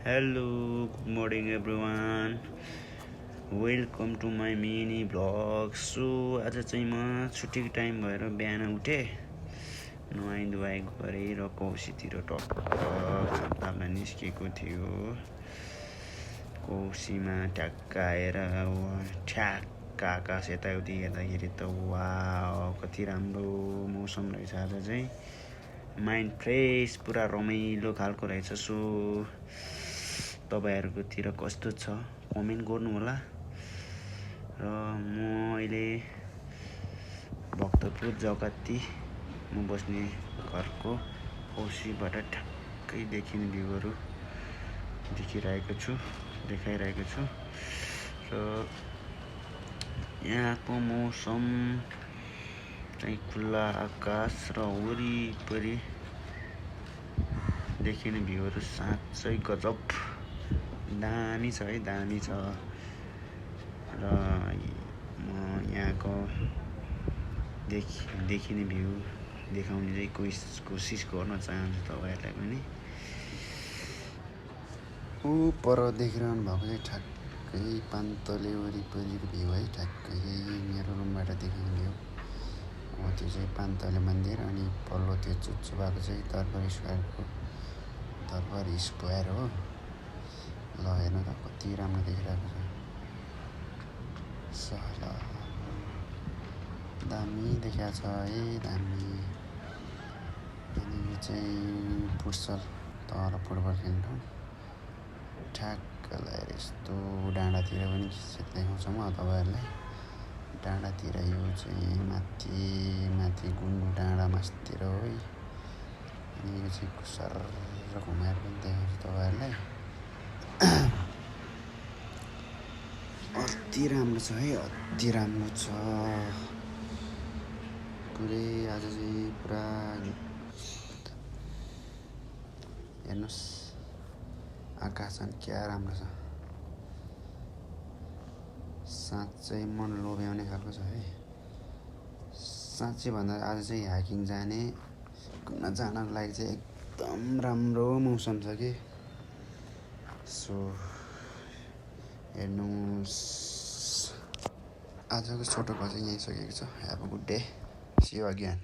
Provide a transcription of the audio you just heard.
Hello, good morning everyone. Welcome to my mini vlog. So आज चाहिँ म छुट्टीको टाइम भएर बिहान उठेँ, नुहाइ धुवाइ गरेँ र कौसीतिर टक्क खामतामा निस्केको थियो। कौसीमा ठ्याक्क आएर ठ्याक्क आकाश यताउति हेर्दाखेरि त वाउ कति राम्रो मौसम रहेछ। आज चाहिँ माइन्ड फ्रेस, पुरा रमाइलो खालको रहेछ। सो तपाईहरुकोतिर कस्तो छ कमेन्ट गर्नु होला। र म अहिले भक्तपुर जगत्ती म बस्ने घरको कौसीबाट ठ्याक्कै देखिने भ्यूहरु देखाइरहेको छु। र यहाँको मौसम चाहिँ खुल्ला आकाश र वरिपरि देखिने भ्यूहरु साँच्चै गजब दामी छ है, दामी छ। र म यहाँको देखिने भ्यू देखाउने चाहिँ कोसिस गर्न चाहन्छु तपाईहरुलाई पनि। पर देखिरहनु भएको चाहिँ ठ्याक्कै पान्तले वरिपरिको भ्यू है, ठ्याक्कै मेरो रुमबाट देखिने भ्यू। त्यो चाहिँ पान्तले मन्दिर अनि पल्लो त्यो चुच्चो भएको चाहिँ दरबार स्क्वायर हो। ल हेर्नु त कति राम्रो देखिरहेको छ। दामी देखिया छ है, दामी। अनि यो चाहिँ फुटसल तल फुटबल खेल्ने ठाउँ। ठ्याक्क यस्तो डाँडातिर पनि देखाउँछु म तपाईहरुलाई। डाँडातिर यो चाहिँ माथि गुन्डु डाँडा मास्तिर हो है। अनि यो चाहिँ कुसर घुमाएर पनि देखाउँछु तपाईहरुलाई। अति राम्रो छ है, अति राम्रो छ। पुरै आज चाहिँ पुरा हेर्नुस् आकाश पनि क्या राम्रो छ। साँच्चै मन लोभ्याउने खालको छ है। साँच्चै भन्दा आज चाहिँ हाइकिङ जानको लागि चाहिँ एकदम राम्रो मौसम छ कि। सो हेर्नुस् आजको छोटो भ्लग चाहिँ यही सकिएको छ। Have a good day, see you again.